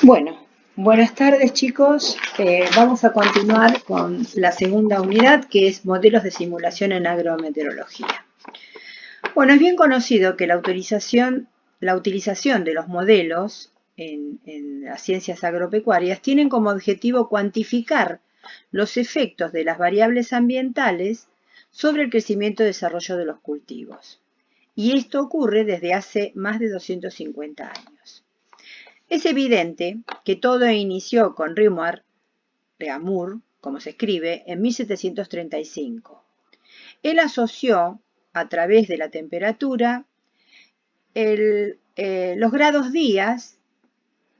Bueno, buenas tardes chicos. Vamos a continuar con la segunda unidad, que es modelos de simulación en agrometeorología. Bueno, es bien conocido que la utilización de los modelos en las ciencias agropecuarias tienen como objetivo cuantificar los efectos de las variables ambientales sobre el crecimiento y desarrollo de los cultivos. Y esto ocurre desde hace más de 250 años. Es evidente que todo inició con Reaumur, como se escribe, en 1735. Él asoció, a través de la temperatura, los grados días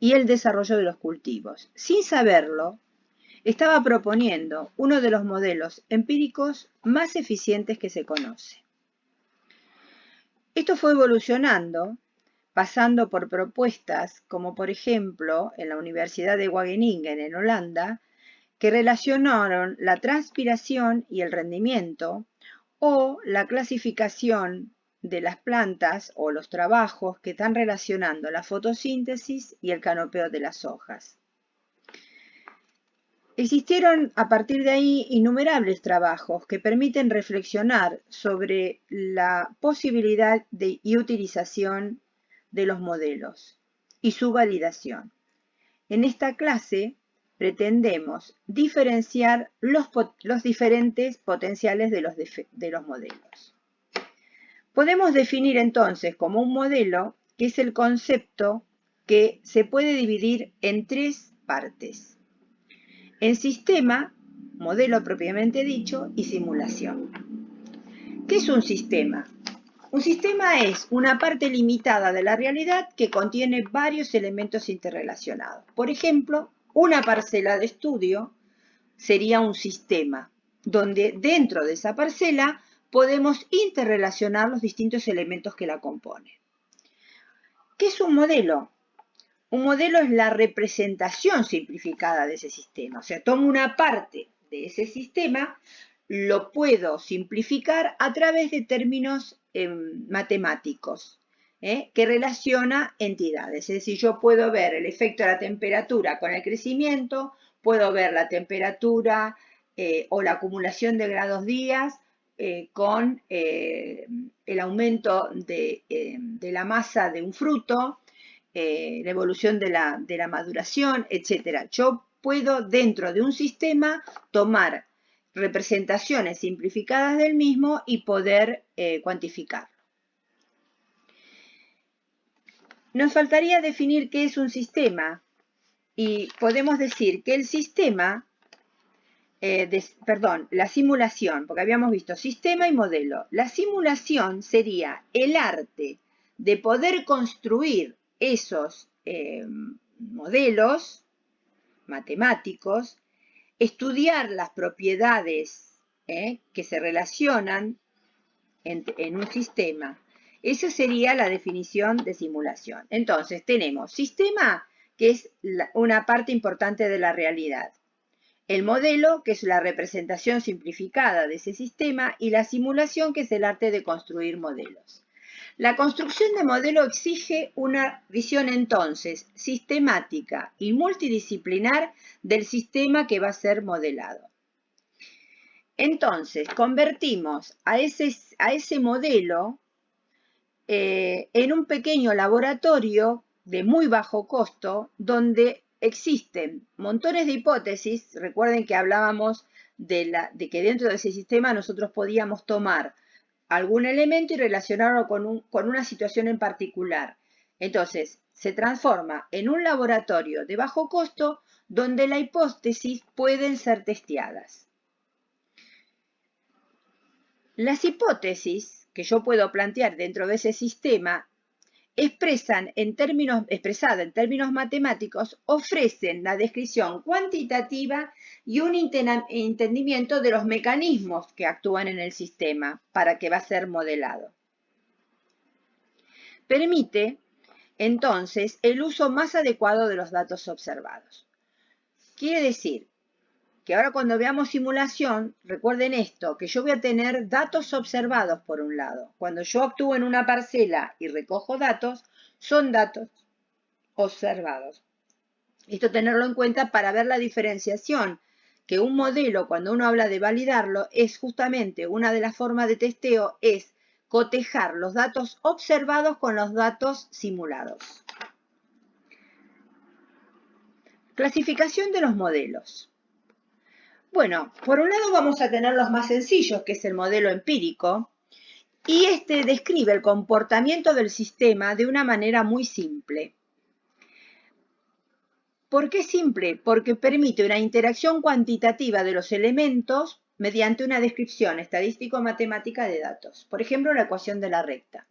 y el desarrollo de los cultivos. Sin saberlo, estaba proponiendo uno de los modelos empíricos más eficientes que se conoce. Esto fue evolucionando, pasando por propuestas como, por ejemplo, en la Universidad de Wageningen, en Holanda, que relacionaron la transpiración y el rendimiento, o la clasificación de las plantas o los trabajos que están relacionando la fotosíntesis y el canopeo de las hojas. Existieron a partir de ahí innumerables trabajos que permiten reflexionar sobre la posibilidad y utilización de los modelos y su validación. En esta clase pretendemos diferenciar los diferentes potenciales de los modelos. Podemos definir entonces como un modelo que es el concepto que se puede dividir en tres partes: en sistema, modelo propiamente dicho, y simulación. ¿Qué es un sistema? Un sistema es una parte limitada de la realidad que contiene varios elementos interrelacionados. Por ejemplo, una parcela de estudio sería un sistema, donde dentro de esa parcela podemos interrelacionar los distintos elementos que la componen. ¿Qué es un modelo? Un modelo es la representación simplificada de ese sistema. O sea, tomo una parte de ese sistema, lo puedo simplificar a través de términos matemáticos, que relaciona entidades. Es decir, yo puedo ver el efecto de la temperatura con el crecimiento, puedo ver la temperatura o la acumulación de grados días con el aumento de la masa de un fruto, la evolución de la maduración, etc. Yo puedo, dentro de un sistema, tomar representaciones simplificadas del mismo y poder cuantificarlo. Nos faltaría definir qué es un sistema, y podemos decir que el sistema, la simulación, porque habíamos visto sistema y modelo. La simulación sería el arte de poder construir esos modelos matemáticos, estudiar las propiedades que se relacionan en un sistema. Esa sería la definición de simulación. Entonces, tenemos sistema, que es una parte importante de la realidad. El modelo, que es la representación simplificada de ese sistema, y la simulación, que es el arte de construir modelos. La construcción de modelo exige una visión entonces sistemática y multidisciplinar del sistema que va a ser modelado. Entonces, convertimos a ese modelo en un pequeño laboratorio de muy bajo costo, donde existen montones de hipótesis. Recuerden que hablábamos de que dentro de ese sistema nosotros podíamos tomar algún elemento y relacionarlo con una situación en particular. Entonces, se transforma en un laboratorio de bajo costo donde las hipótesis pueden ser testeadas. Las hipótesis que yo puedo plantear dentro de ese sistema, expresada en términos matemáticos, ofrecen la descripción cuantitativa y un entendimiento de los mecanismos que actúan en el sistema para que va a ser modelado. Permite, entonces, el uso más adecuado de los datos observados. Quiere decir que ahora, cuando veamos simulación, recuerden esto, que yo voy a tener datos observados por un lado. Cuando yo actúo en una parcela y recojo datos, son datos observados. Esto tenerlo en cuenta para ver la diferenciación, que un modelo, cuando uno habla de validarlo, es justamente una de las formas de testeo, es cotejar los datos observados con los datos simulados. Clasificación de los modelos. Bueno, por un lado vamos a tener los más sencillos, que es el modelo empírico, y este describe el comportamiento del sistema de una manera muy simple. ¿Por qué simple? Porque permite una interacción cuantitativa de los elementos mediante una descripción estadístico-matemática de datos. Por ejemplo, la ecuación de la recta.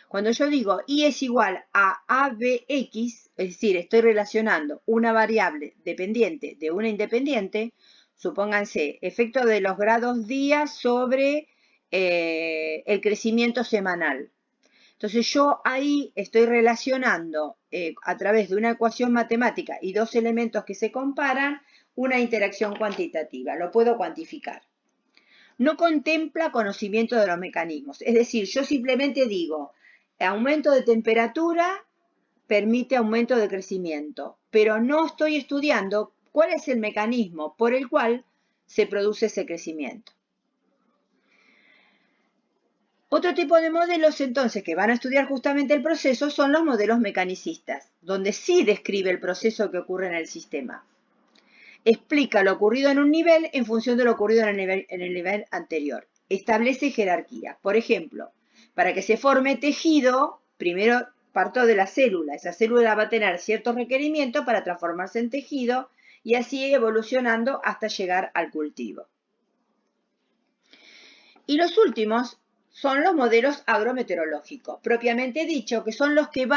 Cuando yo digo y es igual a ABX, es decir, estoy relacionando una variable dependiente de una independiente, supónganse, efecto de los grados día sobre el crecimiento semanal. Entonces yo ahí estoy relacionando a través de una ecuación matemática y dos elementos que se comparan una interacción cuantitativa, lo puedo cuantificar. No contempla conocimiento de los mecanismos, es decir, yo simplemente digo, aumento de temperatura permite aumento de crecimiento, pero no estoy estudiando cuál es el mecanismo por el cual se produce ese crecimiento. Otro tipo de modelos, entonces, que van a estudiar justamente el proceso son los modelos mecanicistas, donde sí describe el proceso que ocurre en el sistema. Explica lo ocurrido en un nivel en función de lo ocurrido en el nivel anterior. Establece jerarquía. Por ejemplo, para que se forme tejido, primero parto de la célula. Esa célula va a tener ciertos requerimientos para transformarse en tejido y así evolucionando hasta llegar al cultivo. Y los últimos son los modelos agrometeorológicos, propiamente dicho, que son los que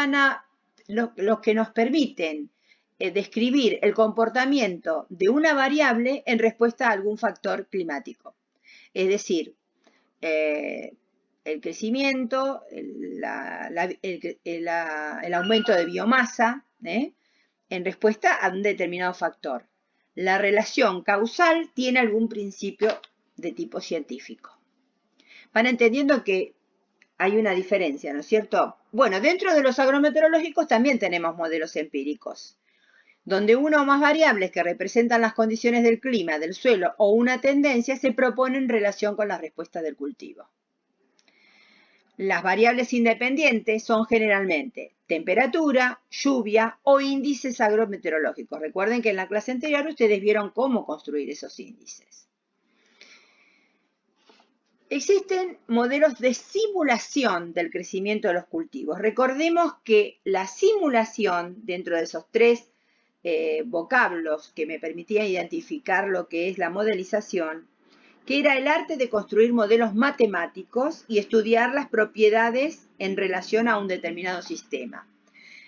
los que nos permiten describir el comportamiento de una variable en respuesta a algún factor climático. Es decir, el crecimiento, el aumento de biomasa, en respuesta a un determinado factor. La relación causal tiene algún principio de tipo científico. Van entendiendo que hay una diferencia, ¿no es cierto? Bueno, dentro de los agrometeorológicos también tenemos modelos empíricos, donde una o más variables que representan las condiciones del clima, del suelo o una tendencia se proponen en relación con la respuesta del cultivo. Las variables independientes son generalmente temperatura, lluvia o índices agrometeorológicos. Recuerden que en la clase anterior ustedes vieron cómo construir esos índices. Existen modelos de simulación del crecimiento de los cultivos. Recordemos que la simulación, dentro de esos tres vocablos que me permitían identificar lo que es la modelización, que era el arte de construir modelos matemáticos y estudiar las propiedades en relación a un determinado sistema.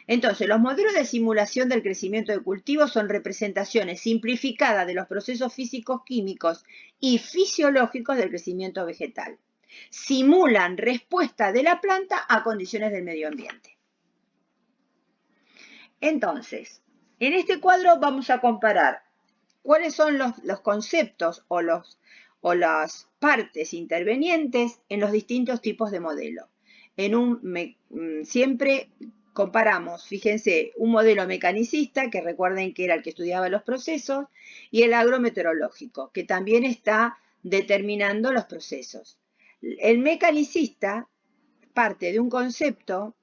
Entonces, los modelos de simulación del crecimiento de cultivos son representaciones simplificadas de los procesos físicos, químicos y fisiológicos del crecimiento vegetal. Simulan respuesta de la planta a condiciones del medio ambiente. Entonces, en este cuadro vamos a comparar cuáles son los conceptos o las partes intervenientes en los distintos tipos de modelo. Siempre comparamos, fíjense, un modelo mecanicista, que recuerden que era el que estudiaba los procesos, y el agrometeorológico, que también está determinando los procesos. El mecanicista parte de un concepto,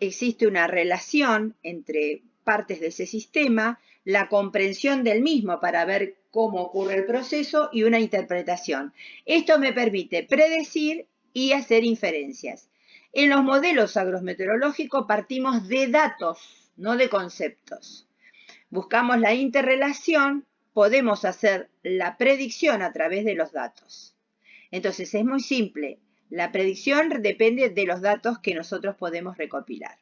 existe una relación entre partes de ese sistema, la comprensión del mismo para ver cómo ocurre el proceso y una interpretación. Esto me permite predecir y hacer inferencias. En los modelos agrometeorológicos partimos de datos, no de conceptos. Buscamos la interrelación, podemos hacer la predicción a través de los datos. Entonces es muy simple. La predicción depende de los datos que nosotros podemos recopilar.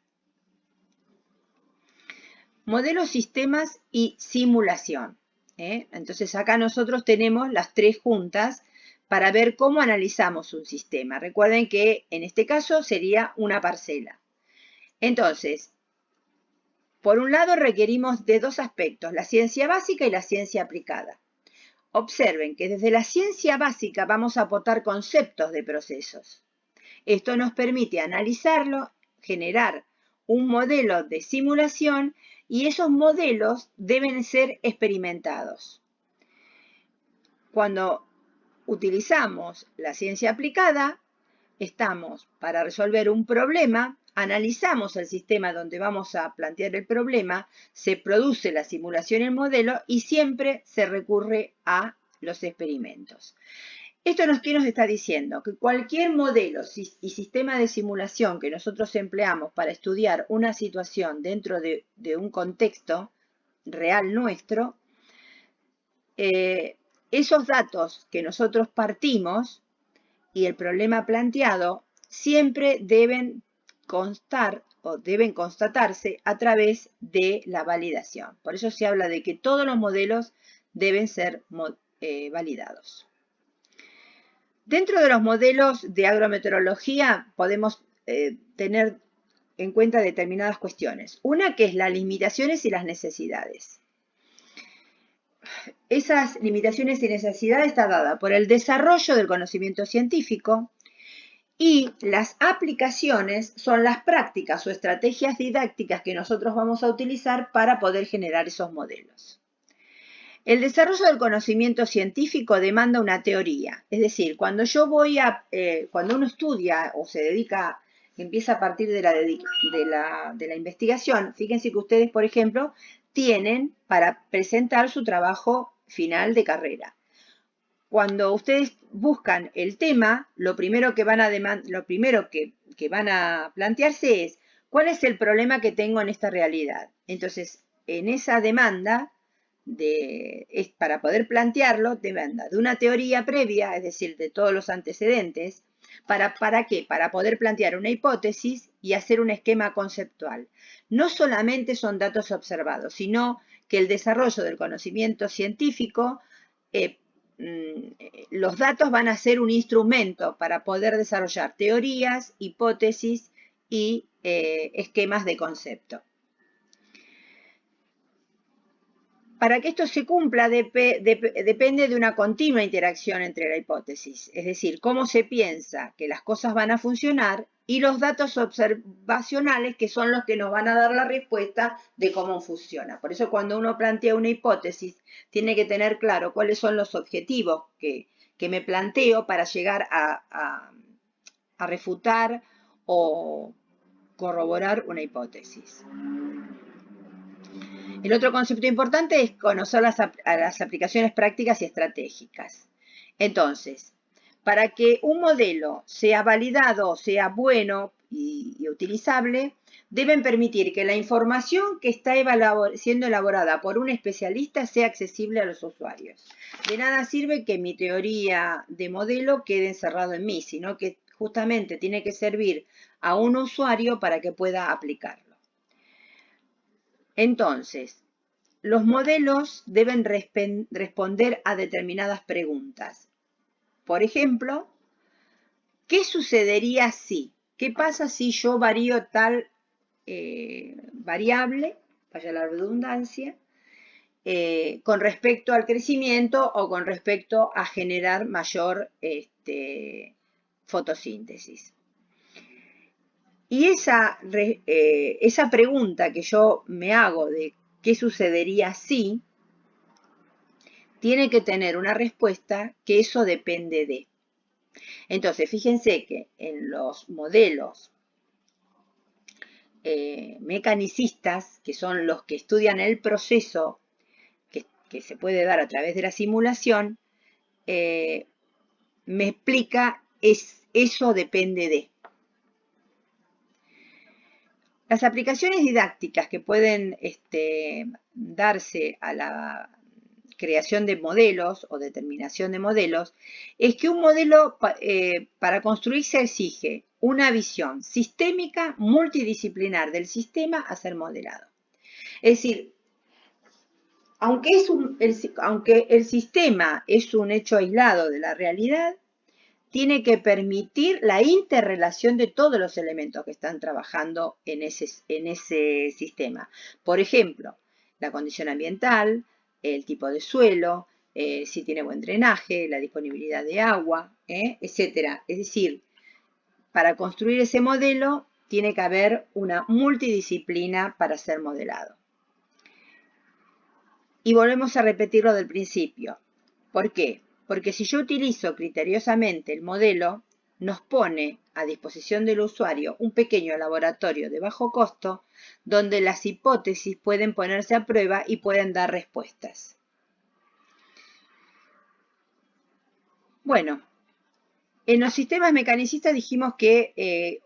Modelos, sistemas y simulación. Entonces acá nosotros tenemos las tres juntas para ver cómo analizamos un sistema. Recuerden que en este caso sería una parcela. Entonces, por un lado requerimos de dos aspectos, la ciencia básica y la ciencia aplicada. Observen que desde la ciencia básica vamos a aportar conceptos de procesos. Esto nos permite analizarlo, generar un modelo de simulación y esos modelos deben ser experimentados. Cuando utilizamos la ciencia aplicada, estamos para resolver un problema, analizamos el sistema donde vamos a plantear el problema, se produce la simulación en modelo y siempre se recurre a los experimentos. ¿Esto qué nos está diciendo? Que cualquier modelo y sistema de simulación que nosotros empleamos para estudiar una situación dentro de un contexto real nuestro, esos datos que nosotros partimos y el problema planteado siempre deben constar o deben constatarse a través de la validación. Por eso se habla de que todos los modelos deben ser validados. Dentro de los modelos de agrometeorología podemos tener en cuenta determinadas cuestiones. Una que es las limitaciones y las necesidades. Esas limitaciones y necesidades están dadas por el desarrollo del conocimiento científico y las aplicaciones son las prácticas o estrategias didácticas que nosotros vamos a utilizar para poder generar esos modelos. El desarrollo del conocimiento científico demanda una teoría, es decir, cuando uno estudia o se dedica, empieza a partir de la investigación, fíjense que ustedes, por ejemplo, tienen para presentar su trabajo final de carrera. Cuando ustedes buscan el tema, lo primero que van a plantearse es ¿cuál es el problema que tengo en esta realidad? Entonces, en esa demanda, para poder plantearlo, demanda de una teoría previa, es decir, de todos los antecedentes. ¿Para qué? Para poder plantear una hipótesis y hacer un esquema conceptual. No solamente son datos observados, sino que el desarrollo del conocimiento científico, los datos van a ser un instrumento para poder desarrollar teorías, hipótesis y esquemas de concepto. Para que esto se cumpla depende de una continua interacción entre la hipótesis, es decir, cómo se piensa que las cosas van a funcionar y los datos observacionales que son los que nos van a dar la respuesta de cómo funciona. Por eso cuando uno plantea una hipótesis tiene que tener claro cuáles son los objetivos que me planteo para llegar a refutar o corroborar una hipótesis. El otro concepto importante es conocer las aplicaciones prácticas y estratégicas. Entonces, para que un modelo sea validado, sea bueno y utilizable, deben permitir que la información que está siendo elaborada por un especialista sea accesible a los usuarios. De nada sirve que mi teoría de modelo quede encerrado en mí, sino que justamente tiene que servir a un usuario para que pueda aplicarlo. Entonces, los modelos deben responder a determinadas preguntas. Por ejemplo, ¿qué sucedería si? ¿Qué pasa si yo varío tal variable, vaya la redundancia, con respecto al crecimiento o con respecto a generar mayor fotosíntesis? Y esa pregunta que yo me hago de qué sucedería si, tiene que tener una respuesta que eso depende de. Entonces, fíjense que en los modelos mecanicistas, que son los que estudian el proceso que se puede dar a través de la simulación, me explica eso depende de. Las aplicaciones didácticas que pueden darse a la creación de modelos o determinación de modelos es que un modelo para construirse exige una visión sistémica multidisciplinar del sistema a ser modelado. Es decir, aunque el sistema es un hecho aislado de la realidad, tiene que permitir la interrelación de todos los elementos que están trabajando en ese sistema. Por ejemplo, la condición ambiental, el tipo de suelo, si tiene buen drenaje, la disponibilidad de agua, etc. Es decir, para construir ese modelo tiene que haber una multidisciplina para ser modelado. Y volvemos a repetirlo del principio. ¿Por qué? Porque si yo utilizo criteriosamente el modelo, nos pone a disposición del usuario un pequeño laboratorio de bajo costo donde las hipótesis pueden ponerse a prueba y pueden dar respuestas. Bueno, en los sistemas mecanicistas dijimos que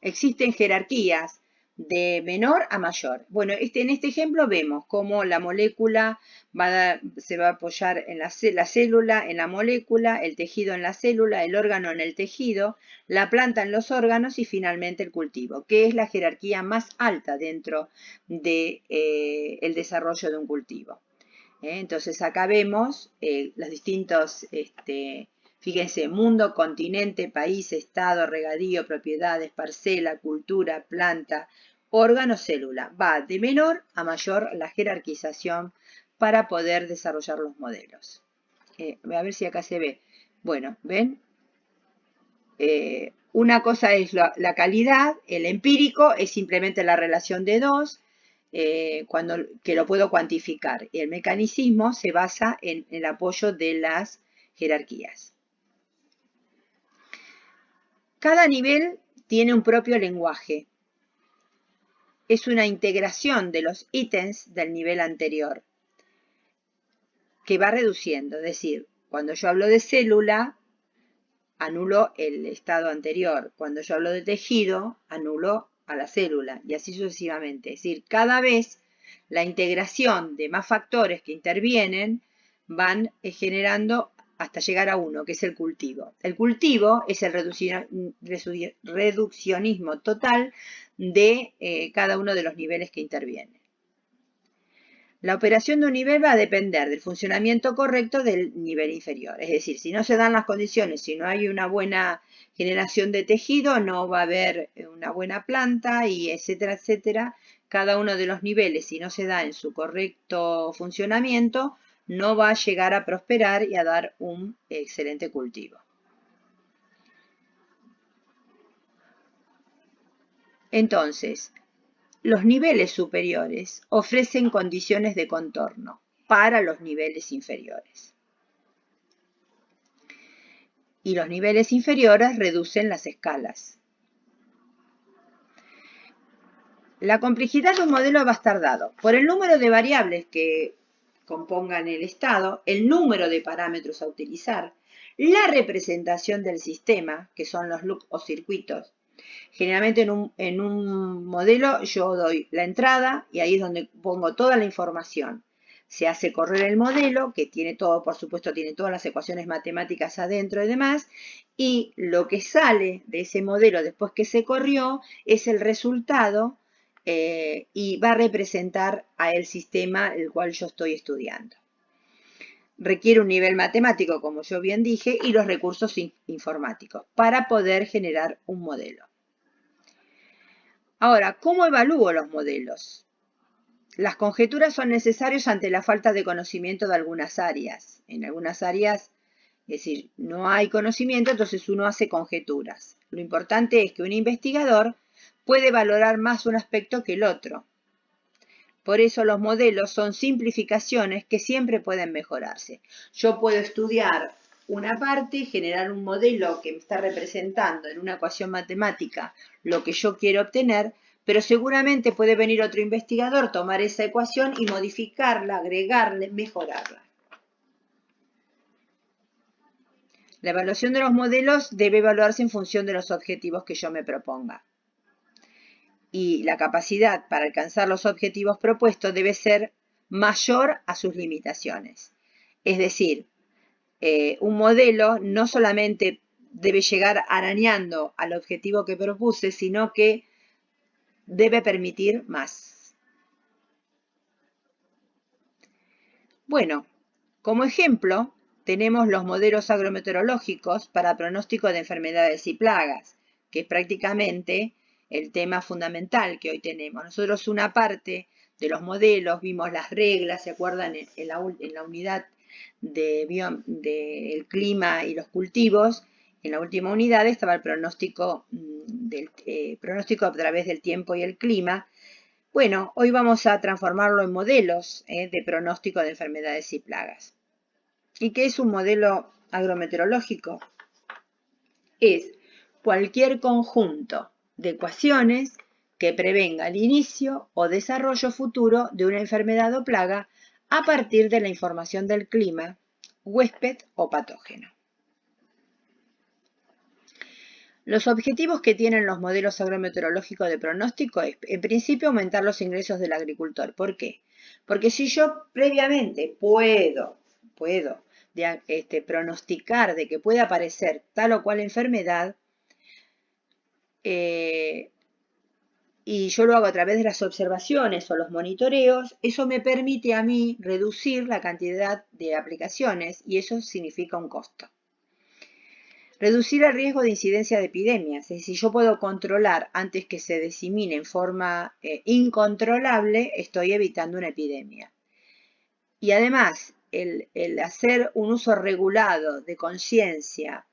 existen jerarquías de menor a mayor. Bueno, en este ejemplo vemos cómo la molécula se va a apoyar en la célula, en la molécula, el tejido en la célula, el órgano en el tejido, la planta en los órganos y finalmente el cultivo, que es la jerarquía más alta dentro del desarrollo de un cultivo. Entonces acá vemos los distintos, fíjense, mundo, continente, país, estado, regadío, propiedades, parcela, cultura, planta, órgano, célula. Va de menor a mayor la jerarquización para poder desarrollar los modelos. A ver si acá se ve. Bueno, ¿ven? Una cosa es la calidad, el empírico es simplemente la relación de dos, que lo puedo cuantificar. Y el mecanicismo se basa en el apoyo de las jerarquías. Cada nivel tiene un propio lenguaje. Es una integración de los ítems del nivel anterior que va reduciendo. Es decir, cuando yo hablo de célula, anulo el estado anterior. Cuando yo hablo de tejido, anulo a la célula y así sucesivamente. Es decir, cada vez la integración de más factores que intervienen van generando hasta llegar a uno, que es el cultivo. El cultivo es el reduccionismo total de cada uno de los niveles que intervienen. La operación de un nivel va a depender del funcionamiento correcto del nivel inferior. Es decir, si no se dan las condiciones, si no hay una buena generación de tejido, no va a haber una buena planta y etcétera, etcétera. Cada uno de los niveles, si no se da en su correcto funcionamiento, no va a llegar a prosperar y a dar un excelente cultivo. Entonces, los niveles superiores ofrecen condiciones de contorno para los niveles inferiores. Y los niveles inferiores reducen las escalas. La complejidad de un modelo va a estar dado por el número de variables que compongan el estado, el número de parámetros a utilizar, la representación del sistema, que son los loops o circuitos. Generalmente en un modelo yo doy la entrada y ahí es donde pongo toda la información. Se hace correr el modelo, que tiene todo, por supuesto, tiene todas las ecuaciones matemáticas adentro y demás, y lo que sale de ese modelo después que se corrió es el resultado y va a representar a el sistema el cual yo estoy estudiando. Requiere un nivel matemático, como yo bien dije, y los recursos informáticos para poder generar un modelo. Ahora, ¿cómo evalúo los modelos? Las conjeturas son necesarias ante la falta de conocimiento de algunas áreas. En algunas áreas, es decir, no hay conocimiento, entonces uno hace conjeturas. Lo importante es que un investigador puede valorar más un aspecto que el otro. Por eso los modelos son simplificaciones que siempre pueden mejorarse. Yo puedo estudiar una parte, generar un modelo que me está representando en una ecuación matemática lo que yo quiero obtener, pero seguramente puede venir otro investigador, tomar esa ecuación y modificarla, agregarle, mejorarla. La evaluación de los modelos debe evaluarse en función de los objetivos que yo me proponga. Y la capacidad para alcanzar los objetivos propuestos debe ser mayor a sus limitaciones. Es decir, un modelo no solamente debe llegar arañando al objetivo que propuse, sino que debe permitir más. Bueno, como ejemplo, tenemos los modelos agrometeorológicos para pronóstico de enfermedades y plagas, que es prácticamente el tema fundamental que hoy tenemos. Nosotros una parte de los modelos vimos las reglas, ¿se acuerdan? En la unidad del clima y los cultivos. En la última unidad estaba el pronóstico, pronóstico a través del tiempo y el clima, Bueno, hoy vamos a transformarlo en modelos de pronóstico de enfermedades y plagas. ¿Y qué es un modelo agrometeorológico? Es cualquier conjunto de ecuaciones que prevenga el inicio o desarrollo futuro de una enfermedad o plaga a partir de la información del clima, huésped o patógeno. Los objetivos que tienen los modelos agrometeorológicos de pronóstico es, en principio, aumentar los ingresos del agricultor. ¿Por qué? Porque si yo previamente puedo pronosticar de que puede aparecer tal o cual enfermedad, y yo lo hago a través de las observaciones o los monitoreos, eso me permite a mí reducir la cantidad de aplicaciones y eso significa un costo. Reducir el riesgo de incidencia de epidemias, es decir, yo puedo controlar antes que se disemine en forma incontrolable, estoy evitando una epidemia. Y además, el hacer un uso regulado de conciencia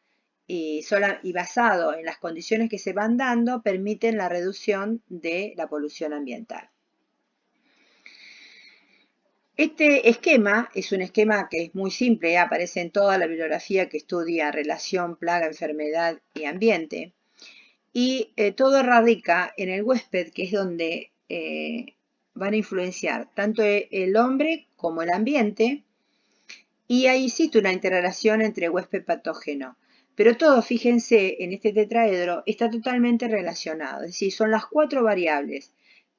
y basado en las condiciones que se van dando, permiten la reducción de la polución ambiental. Este esquema es un esquema que es muy simple, aparece en toda la bibliografía que estudia relación, plaga, enfermedad y ambiente. Y todo radica en el huésped, que es donde van a influenciar tanto el hombre como el ambiente. Y ahí existe una interrelación entre huésped y patógeno. Pero todo, fíjense, en este tetraedro está totalmente relacionado. Es decir, son las 4 variables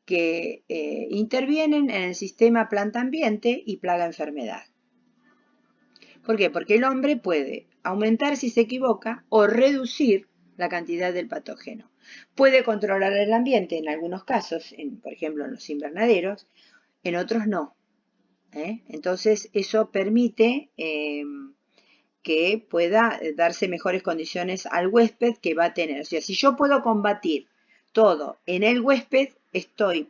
que intervienen en el sistema planta-ambiente y plaga-enfermedad. ¿Por qué? Porque el hombre puede aumentar si se equivoca o reducir la cantidad del patógeno. Puede controlar el ambiente en algunos casos, por ejemplo en los invernaderos, en otros no. Entonces eso permite que pueda darse mejores condiciones al huésped que va a tener. O sea, si yo puedo combatir todo en el huésped, estoy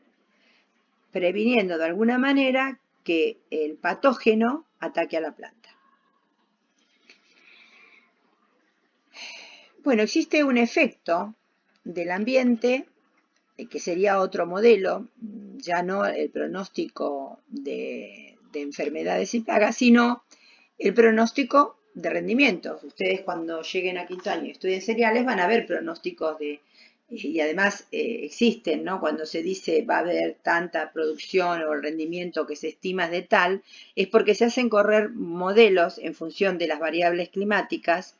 previniendo de alguna manera que el patógeno ataque a la planta. Bueno, existe un efecto del ambiente que sería otro modelo, ya no el pronóstico de enfermedades y plagas, sino el pronóstico de rendimientos. Ustedes cuando lleguen a quinto año y estudien cereales van a ver pronósticos y además existen, ¿no? Cuando se dice va a haber tanta producción o el rendimiento que se estima de tal, es porque se hacen correr modelos en función de las variables climáticas,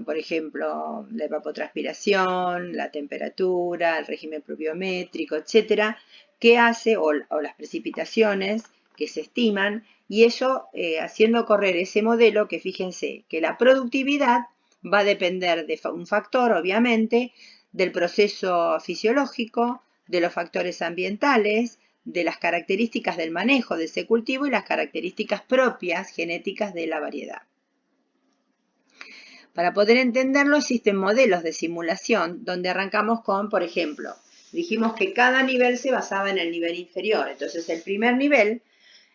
por ejemplo, la evapotranspiración, la temperatura, el régimen pluviométrico, etcétera, que hace, o las precipitaciones que se estiman, y eso haciendo correr ese modelo, que fíjense que la productividad va a depender de un factor, obviamente, del proceso fisiológico, de los factores ambientales, de las características del manejo de ese cultivo y las características propias genéticas de la variedad. Para poder entenderlo existen modelos de simulación donde arrancamos con, por ejemplo, dijimos que cada nivel se basaba en el nivel inferior. Entonces el primer nivel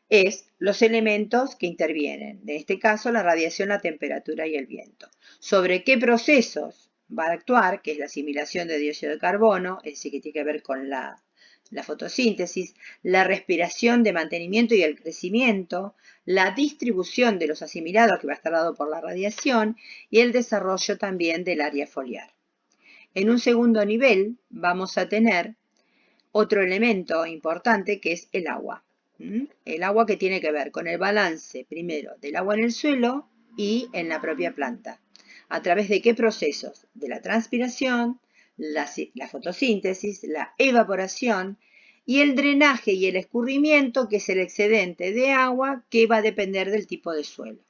es los elementos que intervienen. En este caso la radiación, la temperatura y el viento. Sobre qué procesos va a actuar, que es la asimilación de dióxido de carbono, es decir, que tiene que ver con la fotosíntesis, la respiración de mantenimiento y el crecimiento, la distribución de los asimilados que va a estar dado por la radiación y el desarrollo también del área foliar. En un segundo nivel vamos a tener otro elemento importante que es el agua. El agua que tiene que ver con el balance primero del agua en el suelo y en la propia planta. ¿A través de qué procesos? De la transpiración, la fotosíntesis, la evaporación y el drenaje y el escurrimiento, que es el excedente de agua que va a depender del tipo de suelo.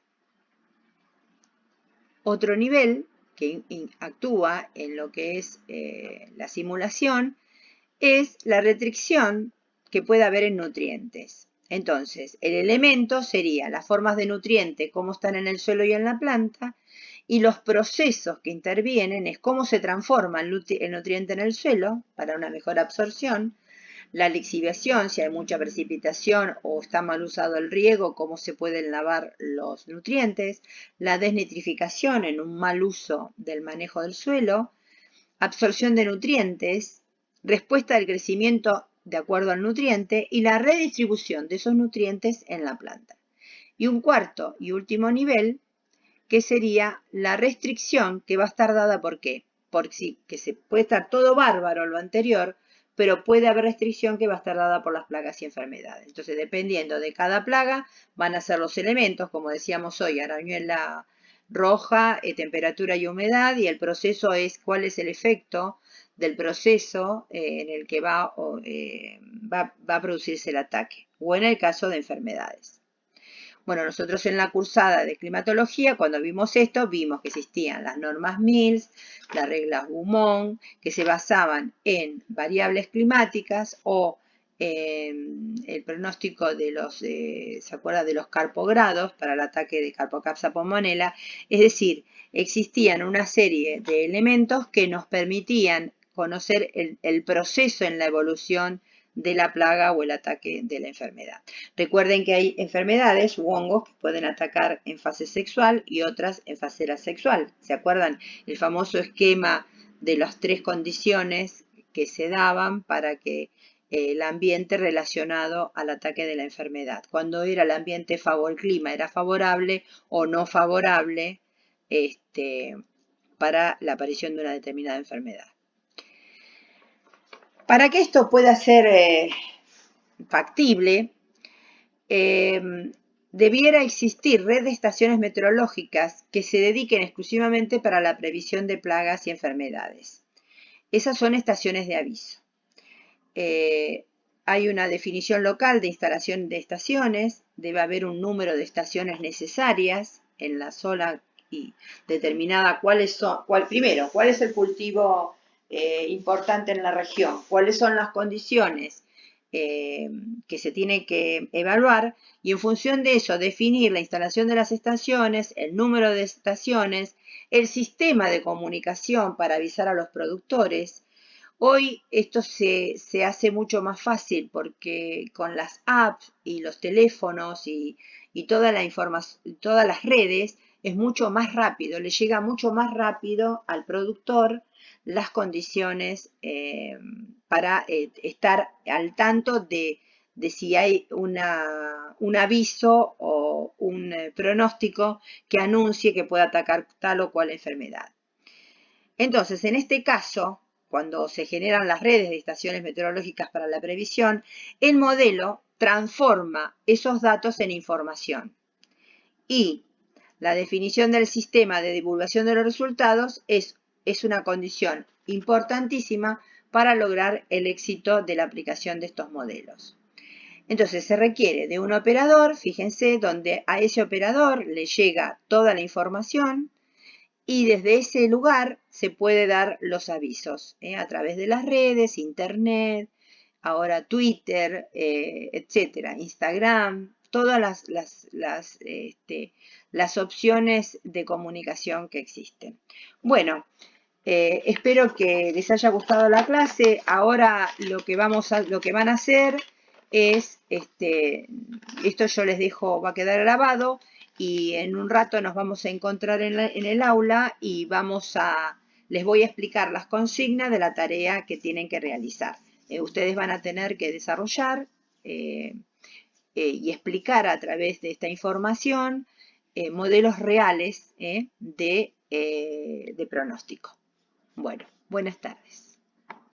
Otro nivel que actúa en lo que es la simulación es la restricción que puede haber en nutrientes. Entonces, el elemento sería las formas de nutriente, cómo están en el suelo y en la planta, y los procesos que intervienen es cómo se transforma el nutriente en el suelo para una mejor absorción, la lixiviación, si hay mucha precipitación o está mal usado el riego, cómo se pueden lavar los nutrientes, la desnitrificación en un mal uso del manejo del suelo, absorción de nutrientes, respuesta del crecimiento de acuerdo al nutriente y la redistribución de esos nutrientes en la planta. Y un cuarto y último nivel, que sería la restricción, que va a estar dada ¿por qué? Porque sí, que se puede estar todo bárbaro lo anterior, pero puede haber restricción que va a estar dada por las plagas y enfermedades. Entonces, dependiendo de cada plaga, van a ser los elementos, como decíamos hoy, arañuela roja, temperatura y humedad, y el proceso es cuál es el efecto del proceso en el que va a producirse el ataque, o en el caso de enfermedades. Bueno, nosotros en la cursada de climatología, cuando vimos esto, vimos que existían las normas Mills, las reglas Beaumont, que se basaban en variables climáticas o el pronóstico de los, ¿se acuerda? De los carpogrados para el ataque de Carpocapsa pulmonella. Es decir, existían una serie de elementos que nos permitían conocer el proceso en la evolución de la plaga o el ataque de la enfermedad. Recuerden que hay enfermedades u hongos que pueden atacar en fase sexual y otras en fase asexual. ¿Se acuerdan? El famoso esquema de las 3 condiciones que se daban para que el ambiente relacionado al ataque de la enfermedad. Cuando era el ambiente el clima era favorable o no favorable para la aparición de una determinada enfermedad. Para que esto pueda ser factible, debiera existir red de estaciones meteorológicas que se dediquen exclusivamente para la previsión de plagas y enfermedades. Esas son estaciones de aviso. Hay una definición local de instalación de estaciones, debe haber un número de estaciones necesarias en la zona y determinada primero, cuál es el cultivo importante en la región, cuáles son las condiciones que se tiene que evaluar y en función de eso definir la instalación de las estaciones, el número de estaciones, el sistema de comunicación para avisar a los productores. Hoy esto se hace mucho más fácil porque con las apps y los teléfonos y toda la información, todas las redes, es mucho más rápido, le llega mucho más rápido al productor las condiciones para estar al tanto de si hay un aviso o un pronóstico que anuncie que puede atacar tal o cual enfermedad. Entonces, en este caso, cuando se generan las redes de estaciones meteorológicas para la previsión, el modelo transforma esos datos en información. Y la definición del sistema de divulgación de los resultados es una condición importantísima para lograr el éxito de la aplicación de estos modelos. Entonces se requiere de un operador, fíjense, donde a ese operador le llega toda la información y desde ese lugar se puede dar los avisos a través de las redes, internet, ahora Twitter, etcétera, Instagram, todas las opciones de comunicación que existen. Bueno, espero que les haya gustado la clase. Ahora lo que van a hacer es, esto yo les dejo, va a quedar grabado y en un rato nos vamos a encontrar en el aula y les voy a explicar las consignas de la tarea que tienen que realizar. Ustedes van a tener que desarrollar y explicar a través de esta información modelos reales de pronóstico. Bueno, buenas tardes.